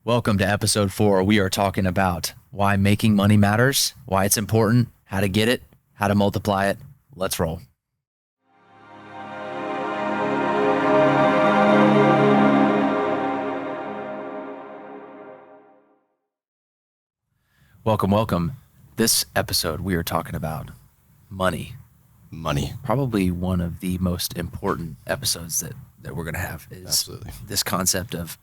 Welcome to episode 4. We are talking about why making money matters, why it's important, how to get it, how to multiply it. Let's roll. Welcome. This episode, we are talking about money. Probably one of the most important episodes that we're going to have is Absolutely. This concept of,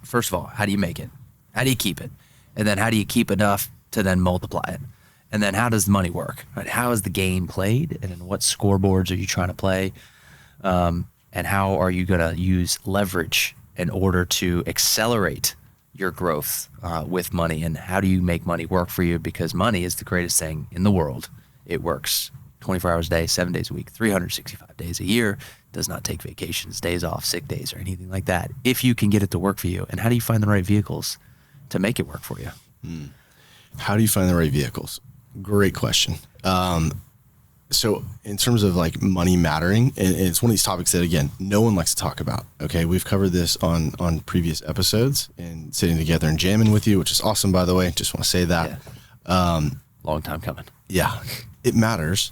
first of all, how do you make it? How do you keep it? And then how do you keep enough to then multiply it? And then how does the money work? Right? How is the game played? And then what scoreboards are you trying to play? And how are you going to use leverage in order to accelerate your growth with money? And how do you make money work for you? Because money is the greatest thing in the world. It works 24 hours a day, 7 days a week, 365 days a year. Does not take vacations, days off, sick days, or anything like that, if you can get it to work for you. And how do you find the right vehicles to make it work for you? How do you find the right vehicles? Great question. So in terms of like money mattering, and it's one of these topics that, again, no one likes to talk about. Okay. We've covered this on previous episodes and sitting together and jamming with you, which is awesome, by the way. Just want to say that. Yeah. Long time coming. Yeah, it matters,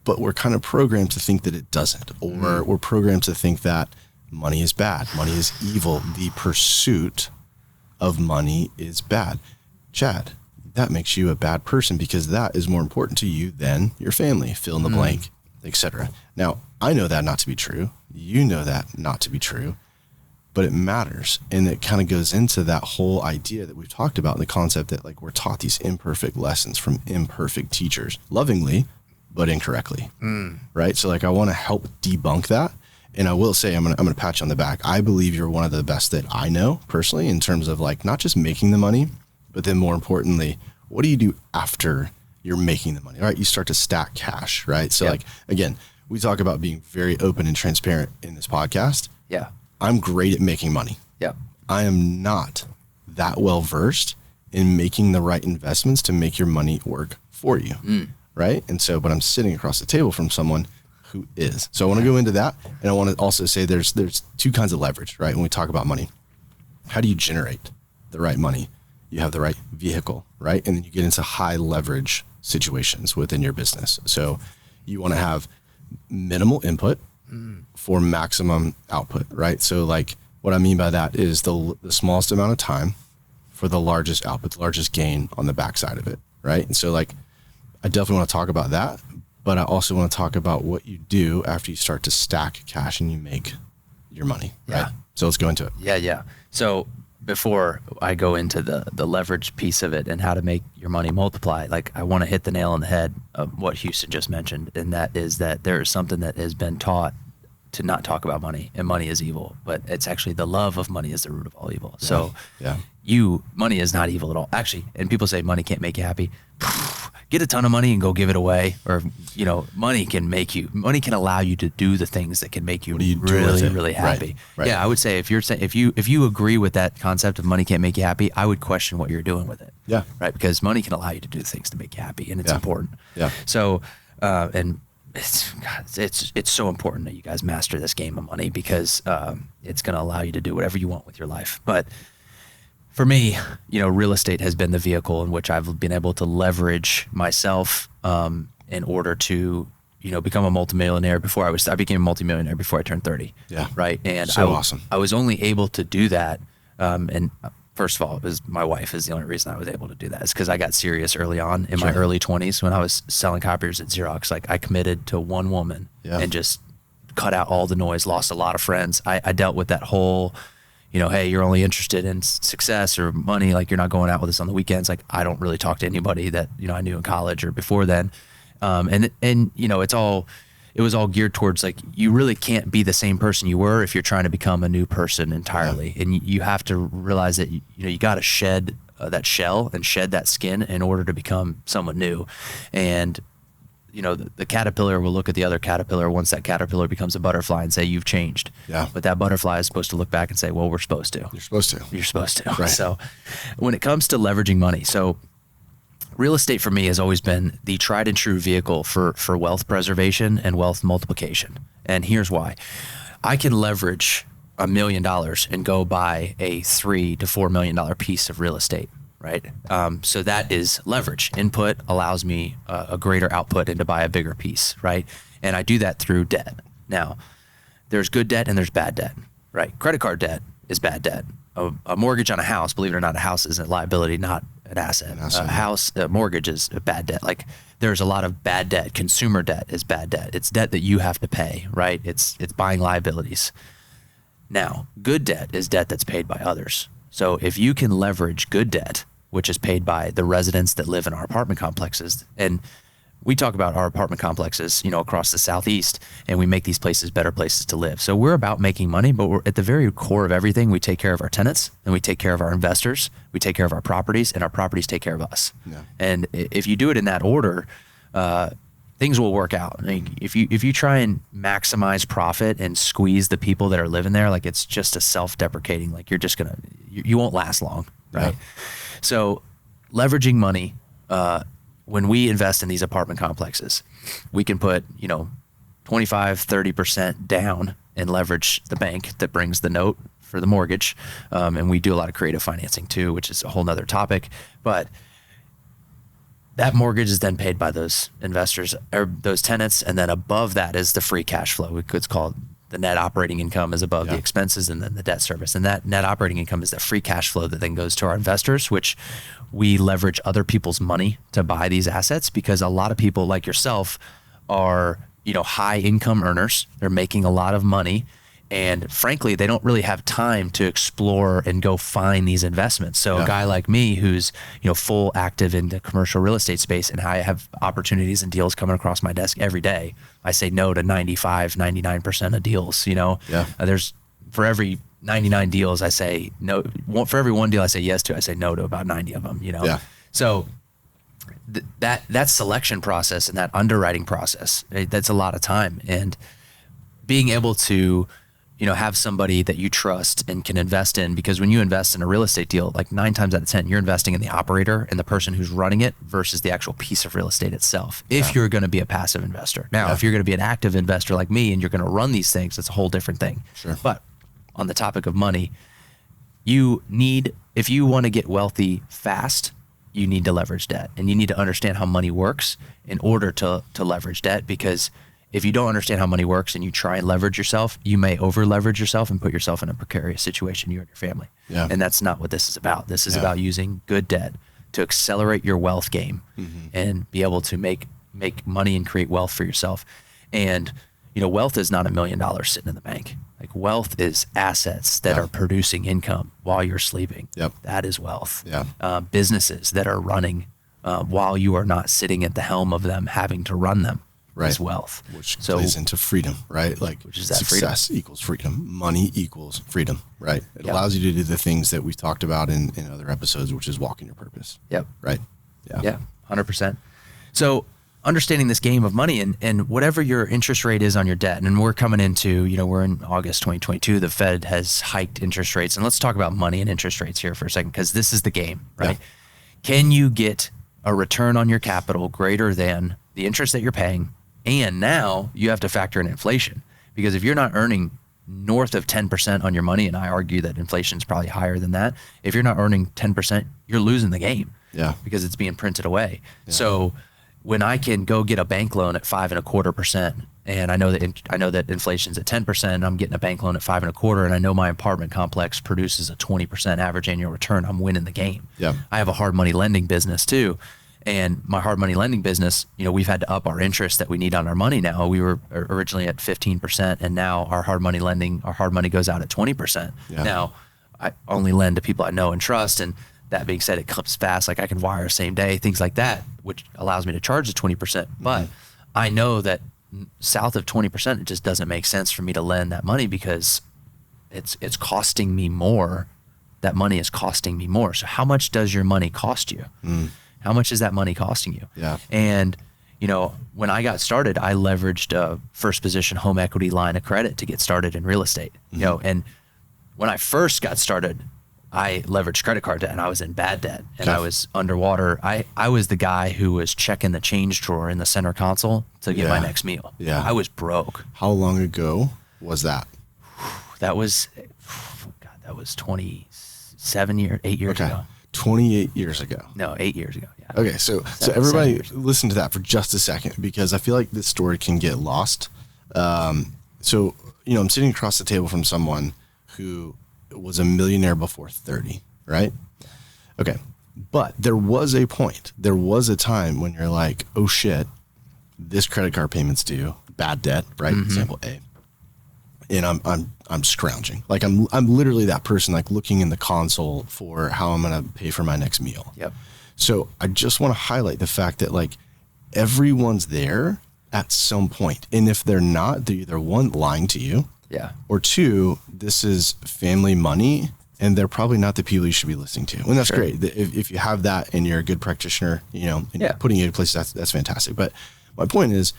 but we're kind of programmed to think that it doesn't, or we're programmed to think that money is bad. Money is evil. The pursuit of money is bad. Chad, that makes you a bad person because that is more important to you than your family, fill in the blank, etc. Now, I know that not to be true. You know that not to be true, but it matters. And it kind of goes into that whole idea that we've talked about, the concept that like we're taught these imperfect lessons from imperfect teachers, lovingly, but incorrectly. Right. So like, I want to help debunk that. And I will say, I'm going to pat you on the back. I believe you're one of the best that I know personally in terms of like, not just making the money, but then more importantly, what do you do after you're making the money? All right. You start to stack cash, right? So like, again, we talk about being very open and transparent in this podcast. Yeah. I'm great at making money. Yeah. I am not that well versed in making the right investments to make your money work for you. Right. And so, but I'm sitting across the table from someone who is. So I want to go into that. And I want to also say there's two kinds of leverage, right? When we talk about money, how do you generate the right money? You have the right vehicle, right? And then you get into high leverage situations within your business. So you want to have minimal input for maximum output, right? So like what I mean by that is the smallest amount of time for the largest output, the largest gain on the backside of it, right? And so like, I definitely want to talk about that, but I also want to talk about what you do after you start to stack cash and you make your money, right? Yeah. So let's go into it. Yeah. So before I go into the leverage piece of it and how to make your money multiply, like I want to hit the nail on the head of what Houston just mentioned. And that is that there is something that has been taught to not talk about money, and money is evil, but it's actually the love of money is the root of all evil. So money is not evil at all. Actually, and people say money can't make you happy. Get a ton of money and go give it away. Or, money can allow you to do the things that can make you really happy. Right. Yeah. I would say if you agree with that concept of money can't make you happy, I would question what you're doing with it. Yeah. Right. Because money can allow you to do things to make you happy, and it's important. Yeah. So, and it's so important that you guys master this game of money because it's going to allow you to do whatever you want with your life. But for me, real estate has been the vehicle in which I've been able to leverage myself in order to, become a multimillionaire. I became a multimillionaire before I turned 30. Yeah. Right. And awesome. I was only able to do that. And first of all, it was my wife is the only reason I was able to do that. It's because I got serious early on in my early 20s when I was selling copiers at Xerox. Like I committed to one woman and just cut out all the noise, lost a lot of friends. I dealt with that whole, hey, you're only interested in success or money. Like you're not going out with us on the weekends. Like I don't really talk to anybody that, I knew in college or before then. It was all geared towards like, you really can't be the same person you were if you're trying to become a new person entirely. Yeah. And you have to realize that, you got to shed that shell and shed that skin in order to become someone new. And, the caterpillar will look at the other caterpillar once that caterpillar becomes a butterfly and say, you've changed. Yeah. But that butterfly is supposed to look back and say, well, we're supposed to. You're supposed to. Right. So when it comes to leveraging money, real estate for me has always been the tried and true vehicle for wealth preservation and wealth multiplication. And here's why. I can leverage $1 million and go buy a $3 to $4 million piece of real estate, right? So that is leverage. Input allows me a greater output and to buy a bigger piece, right? And I do that through debt. Now, there's good debt and there's bad debt, right? Credit card debt is bad debt. A mortgage on a house, believe it or not, a house is a liability, not an asset. A mortgage is a bad debt. Like there's a lot of bad debt. Consumer debt is bad debt. It's debt that you have to pay, right? It's buying liabilities. Now, good debt is debt that's paid by others. So if you can leverage good debt, which is paid by the residents that live in our apartment complexes, and we talk about our apartment complexes, across the Southeast, and we make these places better places to live. So we're about making money, but we're at the very core of everything. We take care of our tenants, and we take care of our investors. We take care of our properties, and our properties take care of us. Yeah. And if you do it in that order, things will work out. I mean, if you try and maximize profit and squeeze the people that are living there, like it's just a self-deprecating, like you won't last long, right? Yeah. So leveraging money, when we invest in these apartment complexes, we can put, 25, 30% down and leverage the bank that brings the note for the mortgage. And we do a lot of creative financing too, which is a whole nother topic. But that mortgage is then paid by those investors or those tenants. And then above that is the free cash flow. It's called the net operating income is above the expenses and then the debt service. And that net operating income is the free cash flow that then goes to our investors, which we leverage other people's money to buy these assets because a lot of people like yourself are, high income earners. They're making a lot of money. And frankly, they don't really have time to explore and go find these investments. So a guy like me who's, full active in the commercial real estate space and I have opportunities and deals coming across my desk every day, I say no to 95, 99% of deals, there's for every 99 deals, I say no. For every one deal I say yes to, I say no to about 90 of them, So that selection process and that underwriting process, that's a lot of time. And being able to, have somebody that you trust and can invest in, because when you invest in a real estate deal, like 9 times out of 10, you're investing in the operator and the person who's running it versus the actual piece of real estate itself. If you're going to be a passive investor. Now, if you're going to be an active investor like me and you're going to run these things, it's a whole different thing. Sure. But on the topic of money, if you want to get wealthy fast, you need to leverage debt and you need to understand how money works in order to leverage debt, because if you don't understand how money works and you try and leverage yourself, you may over leverage yourself and put yourself in a precarious situation, you and your family. Yeah. And that's not what this is about. This is about using good debt to accelerate your wealth game and be able to make money and create wealth for yourself. And, wealth is not $1 million sitting in the bank. Like wealth is assets that are producing income while you're sleeping. Yep. That is wealth. Yeah. Businesses that are running while you are not sitting at the helm of them, having to run them. Right. Is wealth. Which plays into freedom, right? Like which is that success equals freedom. Money equals freedom, right? It allows you to do the things that we've talked about in other episodes, which is walking your purpose. Yep. Right. Yeah. 100%. So understanding this game of money and whatever your interest rate is on your debt, and we're coming into, we're in August 2022, the Fed has hiked interest rates. And let's talk about money and interest rates here for a second, because this is the game, right? Yeah. Can you get a return on your capital greater than the interest that you're paying? And now you have to factor in inflation, because if you're not earning north of 10% on your money, and I argue that inflation is probably higher than that, if you're not earning 10%, you're losing the game. Yeah. Because it's being printed away. Yeah. So when I can go get a bank loan at 5.25%, and I know that inflation's at 10%, I'm getting a bank loan at 5.25%, and I know my apartment complex produces a 20% average annual return, I'm winning the game. Yeah. I have a hard money lending business too. And my hard money lending business, we've had to up our interest that we need on our money now. We were originally at 15%, and now our hard money goes out at 20%. Yeah. Now, I only lend to people I know and trust. And that being said, it comes fast. Like I can wire same day, things like that, which allows me to charge the 20%. But I know that south of 20%, it just doesn't make sense for me to lend that money, because it's costing me more. That money is costing me more. So how much does your money cost you? How much is that money costing you? Yeah. And, when I got started, I leveraged a first position home equity line of credit to get started in real estate. And when I first got started, I leveraged credit card debt and I was in bad debt and I was underwater. I was the guy who was checking the change drawer in the center console to get my next meal. Yeah. I was broke. How long ago was that? That was, God, that was 8 years Okay. ago. 28 years ago. No, 8 years ago. Yeah. Okay. So Seven everybody years. listen to that for just a second, because I feel like this story can get lost. So, I'm sitting across the table from someone who was a millionaire before 30, right? Okay. But there was a point, there was a time when you're like, oh shit, this credit card payment's due, bad debt, right? Example A. And I'm scrounging. Like I'm literally that person, like looking in the console for how I'm going to pay for my next meal. Yep. So I just want to highlight the fact that like everyone's there at some point. And if they're not, they're either one, lying to you, Yeah. or two, this is family money and they're probably not the people you should be listening to. And that's great. If you have that and you're a good practitioner, and putting it in place, that's fantastic. But my point is,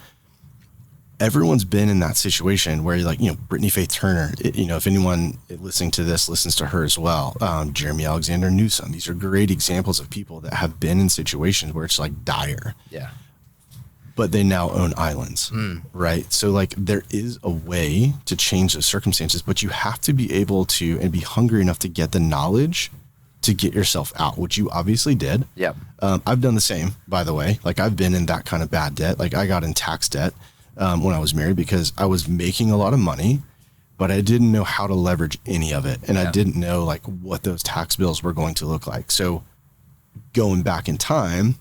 everyone's been in that situation where you're like, Brittany Faith Turner, if anyone listening to this listens to her as well, Jeremy Alexander Newsom, these are great examples of people that have been in situations where it's like dire. Yeah. But they now own islands, right? So like there is a way to change the circumstances, but you have to be able to and be hungry enough to get the knowledge to get yourself out, which you obviously did. Yep. I've done the same, by the way. Like I've been in that kind of bad debt. Like I got in tax debt when I was married because I was making a lot of money, but I didn't know how to leverage any of it. And I didn't know like what those tax bills were going to look like. So going back in time,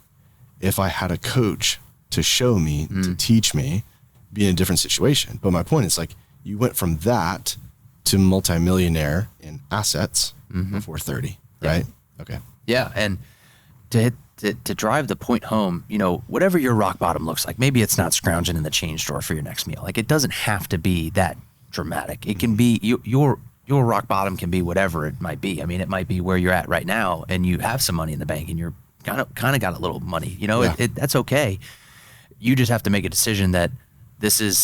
if I had a coach to show me, to teach me, be in a different situation. But my point is like, you went from that to multimillionaire in assets before 30, right? Okay. Yeah. And to drive the point home, whatever your rock bottom looks like, maybe it's not scrounging in the change store for your next meal. Like it doesn't have to be that dramatic. It can be your rock bottom can be whatever it might be. I mean, it might be where you're at right now and you have some money in the bank and you're kind of got a little money, that's okay. You just have to make a decision that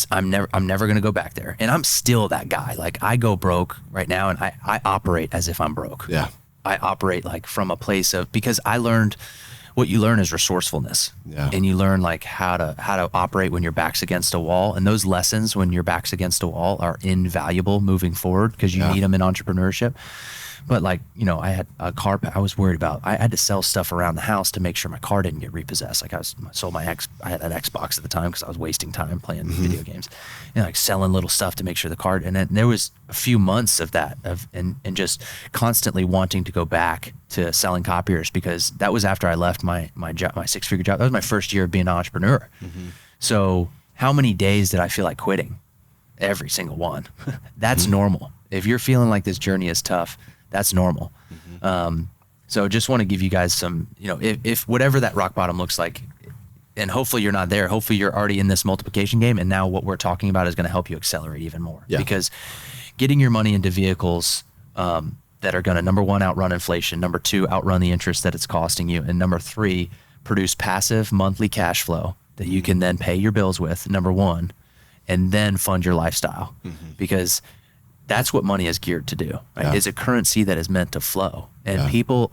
I'm never going to go back there. And I'm still that guy. Like I go broke right now and I operate as if I'm broke. Yeah. I operate like from a place of, because I learned what you learn is resourcefulness. Yeah. And you learn like how to operate when your back's against a wall. And those lessons when your back's against a wall are invaluable moving forward because you need them in entrepreneurship. But like, I had a car, I was worried about, I had to sell stuff around the house to make sure my car didn't get repossessed. Like I had an Xbox at the time because I was wasting time playing video games and like selling little stuff to make sure the car, and then there was a few months of that and just constantly wanting to go back to selling copiers because that was after I left my job, my 6-figure job. That was my first year of being an entrepreneur. So how many days did I feel like quitting? Every single one. That's normal. If you're feeling like this journey is tough, that's normal. So just want to give you guys some, if whatever that rock bottom looks like, and hopefully you're not there, hopefully you're already in this multiplication game. And now what we're talking about is going to help you accelerate even more because getting your money into vehicles that are going to, number one, outrun inflation, number two, outrun the interest that it's costing you, and number three, produce passive monthly cash flow that you can then pay your bills with, number one, and then fund your lifestyle because that's what money is geared to do, right? It's a currency that is meant to flow. And people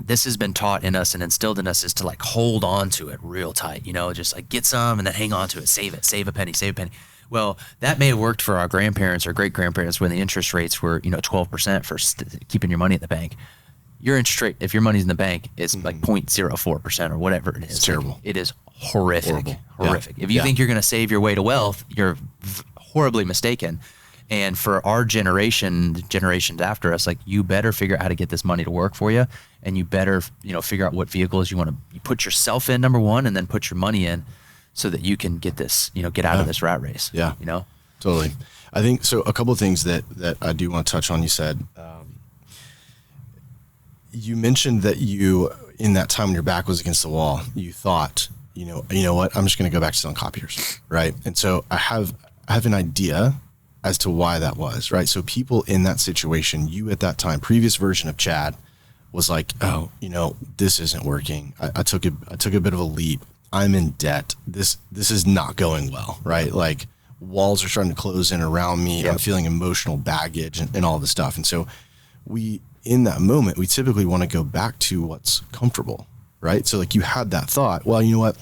this has been taught in us and instilled in us is to like hold on to it real tight, just like get some and then hang on to it, save a penny. Well, that may have worked for our grandparents or great grandparents when the interest rates were, 12% for keeping your money in the bank. Your interest rate, if your money's in the bank, it's like 0.04% or whatever it is. It's terrible. It is horrific. Horrific. Yeah. If you think you're going to save your way to wealth, you're horribly mistaken. And for our generation, the generations after us, like you better figure out how to get this money to work for you. And you better, figure out what vehicles you want to put yourself in, number one, and then put your money in so that you can get this, get out of this rat race. Yeah. Totally. I think so. A couple of things that I do want to touch on. You said, you mentioned that you, in that time when your back was against the wall, you thought, you know what, I'm just going to go back to selling copiers. Right. And so I have an idea as to why that was, right? So people in that situation, you at that time, previous version of Chad was like, oh, this isn't working. I took a bit of a leap. I'm in debt. This is not going well, right? Like walls are starting to close in around me. I'm feeling emotional baggage and all this stuff. And so in that moment, we typically want to go back to what's comfortable, right? So like you had that thought, well, you know what?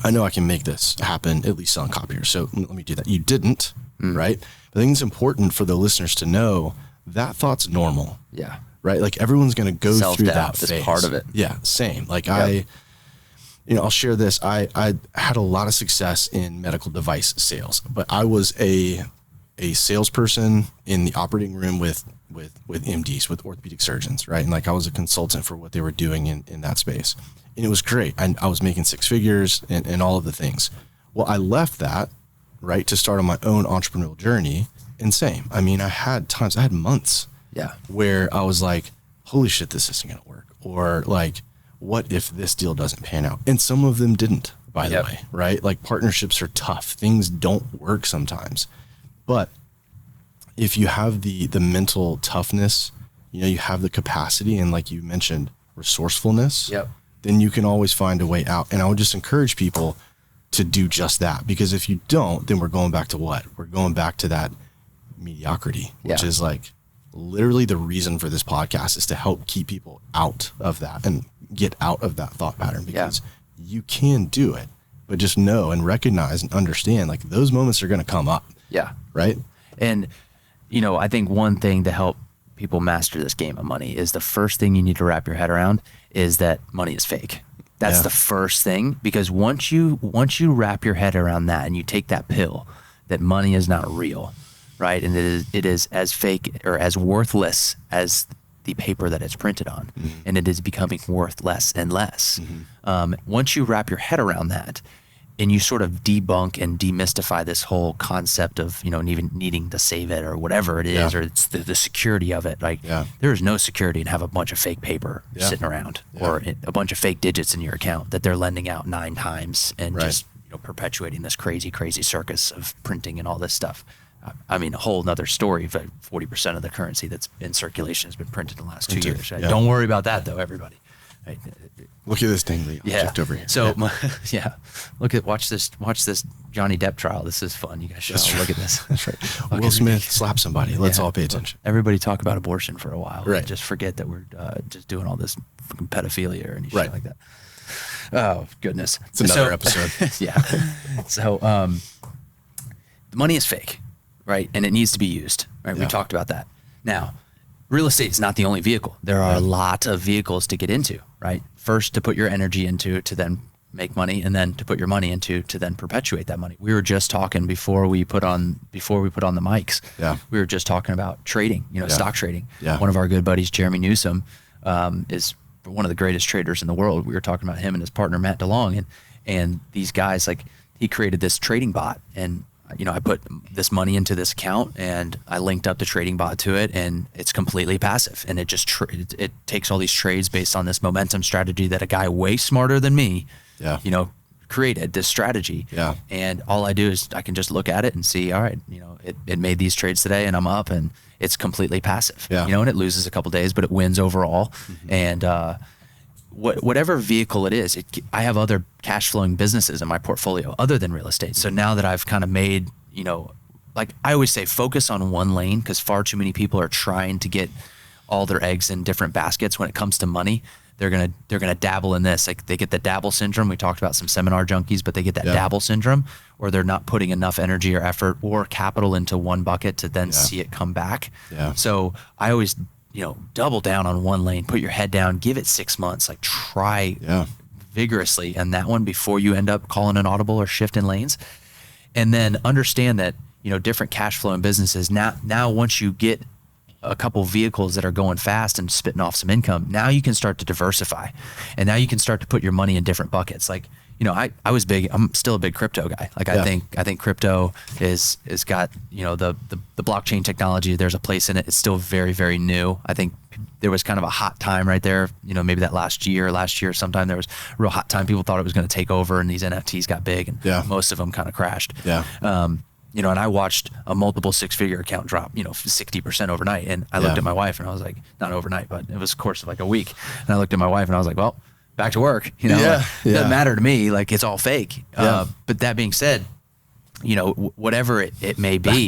I know I can make this happen, at least selling copiers. So let me do that. You didn't. right? But I think it's important for the listeners to know that thought's normal. Yeah. Right? Like everyone's going to go through that Self-doubt phase. is part of it. Yeah, same. Like I'll share this. I had a lot of success in medical device sales, but I was a salesperson in the operating room with MDs, with orthopedic surgeons, right? And like I was a consultant for what they were doing in that space. And it was great. I was making six figures and all of the things. Well, I left that, right, to start on my own entrepreneurial journey. And same. I mean, I had months where I was like, holy shit, this isn't going to work. Or like, what if this deal doesn't pan out? And some of them didn't, by the way, right? Like partnerships are tough. Things don't work sometimes. But if you have the mental toughness, you have the capacity and like you mentioned, resourcefulness, then you can always find a way out. And I would just encourage people to do just that, because if you don't, then we're going back to what? We're going back to that mediocrity, which is like literally the reason for this podcast, is to help keep people out of that and get out of that thought pattern, because you can do it, but just know and recognize and understand like those moments are going to come up. Yeah. Right. And, I think one thing to help people master this game of money is the first thing you need to wrap your head around is that money is fake. That's the first thing, because once you wrap your head around that and you take that pill that money is not real, right? And it is as fake or as worthless as the paper that it's printed on, and it is becoming worth less and less. Once you wrap your head around that, and you sort of debunk and demystify this whole concept of, even needing to save it or whatever it is, or it's the security of it. Like there is no security in have a bunch of fake paper sitting around or a bunch of fake digits in your account that they're lending out 9 times and just, perpetuating this crazy circus of printing and all this stuff. I mean, a whole nother story, but 40% of the currency that's in circulation has been printed in the last 2 years. Right? Don't worry about that though, everybody. Right? Look at this dangly object over here. So watch this Johnny Depp trial. This is fun. You guys should all look at this. That's right. Will Smith slapped somebody. Let's all pay attention. Everybody talk about abortion for a while. Right. And just forget that we're just doing all this fucking pedophilia and shit like that. Oh goodness. It's another episode. So the money is fake, right? And it needs to be used. Right. We talked about that. Now, real estate is not the only vehicle. There are a lot of vehicles to get into, right? First, to put your energy into, to then make money, and then to put your money into, to then perpetuate that money. We were just talking before we put on the mics. Yeah. We were just talking about trading, stock trading. Yeah. One of our good buddies, Jeremy Newsom, is one of the greatest traders in the world. We were talking about him and his partner, Matt DeLong, and these guys, like, he created this trading bot, and I put this money into this account and I linked up the trading bot to it, and it's completely passive. And it just, it takes all these trades based on this momentum strategy that a guy way smarter than me, created this strategy. Yeah. And all I do is I can just look at it and see, all right, it made these trades today and I'm up, and it's completely passive, and it loses a couple days, but it wins overall. And, whatever vehicle it is, I have other cash flowing businesses in my portfolio other than real estate. So now that I've kind of made, like I always say, focus on one lane, because far too many people are trying to get all their eggs in different baskets when it comes to money. They're gonna dabble in this. Like they get the dabble syndrome. We talked about some seminar junkies, but they get that dabble syndrome, or they're not putting enough energy or effort or capital into one bucket to then see it come back. Yeah. So I always double down on one lane, put your head down, give it 6 months, like try vigorously in that one before you end up calling an audible or shifting lanes. And then understand that, different cash flow in businesses. Now once you get a couple vehicles that are going fast and spitting off some income, now you can start to diversify. And now you can start to put your money in different buckets. Like, I'm still a big crypto guy. Like I think crypto is got, the blockchain technology, there's a place in it. It's still very, very new. I think there was kind of a hot time right there, maybe that last year sometime there was a real hot time. People thought it was going to take over and these NFTs got big, and most of them kind of crashed. Yeah. And I watched a multiple 6-figure account drop, 60% overnight. And I looked at my wife and I was like, not overnight, but it was a course of like a week. And I looked at my wife and I was like, well, back to work, it doesn't matter to me. Like it's all fake. But that being said, whatever it may be,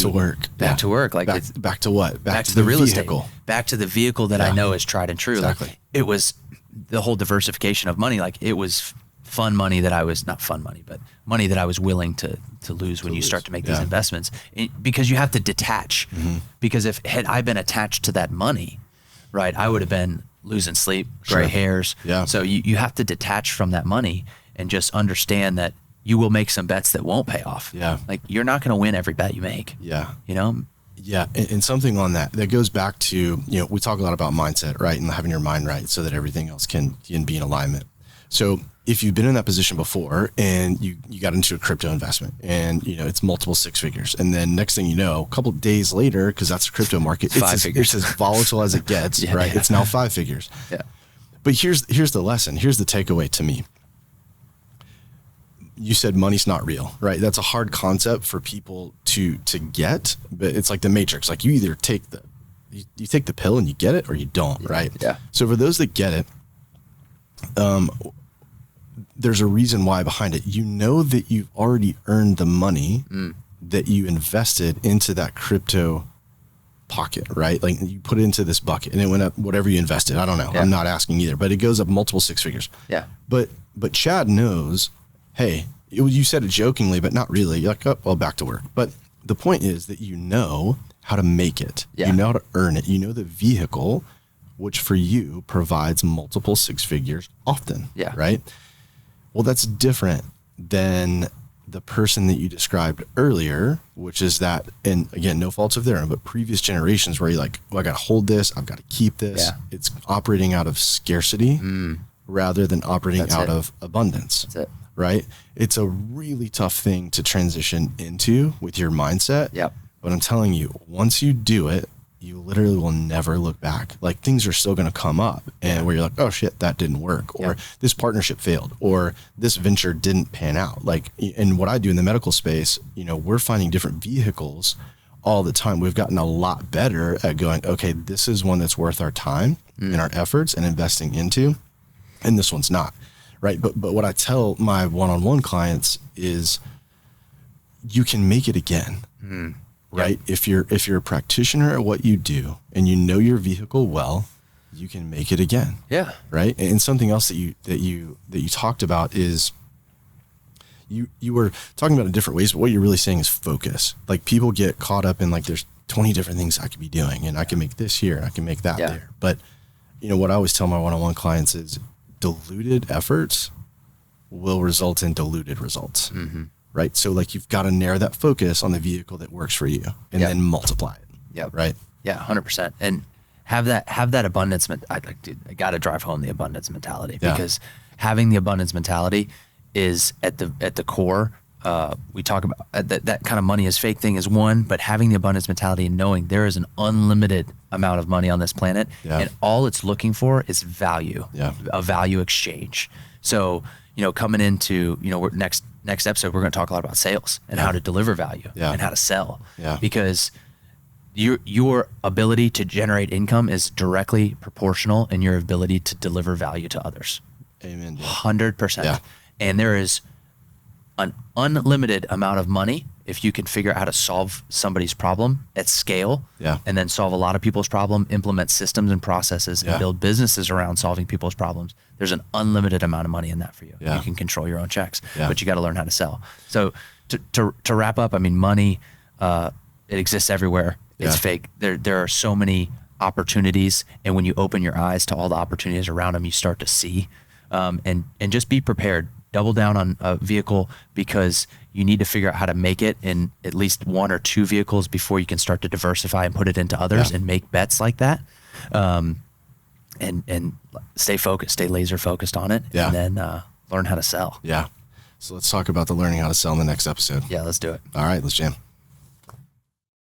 back to work. Like it's back to what? Back to the real vehicle. Estate, back to the vehicle that I know is tried and true. Exactly. Like it was the whole diversification of money. Like it was fun money that I was not fun money, but money that I was willing to lose when you start to make these investments, because you have to detach. Because if had I been attached to that money, right, I would have been losing sleep, gray hairs. Yeah. So you have to detach from that money and just understand that you will make some bets that won't pay off. Yeah. Like you're not going to win every bet you make. Yeah. You know? Yeah. And something on that goes back to, we talk a lot about mindset, right? And having your mind right so that everything else can be in alignment. So if you've been in that position before and you got into a crypto investment and, it's multiple six figures. And then next thing you know, a couple of days later, because that's the crypto market, it's as volatile as it gets, right? Yeah. It's now 5 figures. Yeah. But here's the lesson. Here's the takeaway to me. You said money's not real, right? That's a hard concept for people to get, but it's like the Matrix. Like you either take you take the pill and you get it or you don't, right? Yeah. So for those that get it, there's a reason why behind it. You know that you've already earned the money that you invested into that crypto pocket, right? Like you put it into this bucket and it went up, whatever you invested. I don't know. Yeah. I'm not asking either, but it goes up multiple six figures. Yeah. But Chad knows, hey, you said it jokingly, but not really. You're like, oh, well, back to work. But the point is that you know how to make it. Yeah. You know how to earn it. You know the vehicle, which for you provides multiple six figures often. Yeah. Right? Well, that's different than the person that you described earlier, which is that, and again, no faults of their own, but previous generations where you're like, well, I got to hold this. I've got to keep this. Yeah. It's operating out of scarcity rather than operating out of abundance. That's it. Right? It's a really tough thing to transition into with your mindset. Yep. But I'm telling you, once you do it, you literally will never look back. Like things are still going to come up and where you're like, oh shit, that didn't work. Or this partnership failed, or this venture didn't pan out. Like, and what I do in the medical space, we're finding different vehicles all the time. We've gotten a lot better at going, okay, this is one that's worth our time and our efforts and investing into. And this one's not. Right. But what I tell my one-on-one clients is you can make it again. Right. Yep. If you're a practitioner at what you do and you know your vehicle well, you can make it again. Yeah. Right. And something else that you talked about is you were talking about it in different ways, but what you're really saying is focus. Like people get caught up in like, there's 20 different things I could be doing and I can make this here and I can make that there. But what I always tell my one-on-one clients is diluted efforts will result in diluted results. Right. So like you've got to narrow that focus on the vehicle that works for you and then multiply it. Yeah. Right. Yeah. 100%. And have that abundance. I got to drive home the abundance mentality because having the abundance mentality is at the core. We talk about that kind of money is fake thing is one, but having the abundance mentality and knowing there is an unlimited amount of money on this planet and all it's looking for is value, a value exchange. So, coming into, we're next episode, we're going to talk a lot about sales and how to deliver value and how to sell because your ability to generate income is directly proportional in your ability to deliver value to others. Amen. 100%. Yeah. And there is an unlimited amount of money if you can figure out how to solve somebody's problem at scale and then solve a lot of people's problem, implement systems and processes and build businesses around solving people's problems. There's an unlimited amount of money in that for you. You can control your own checks, but you got to learn how to sell. So to wrap up, I mean, money, it exists everywhere. It's fake. There are so many opportunities. And when you open your eyes to all the opportunities around them, you start to see, and just be prepared. Double down on a vehicle because you need to figure out how to make it in at least one or two vehicles before you can start to diversify and put it into others and make bets like that. And stay focused, stay laser focused on it and then learn how to sell. Yeah. So let's talk about the learning how to sell in the next episode. Yeah, let's do it. All right, let's jam.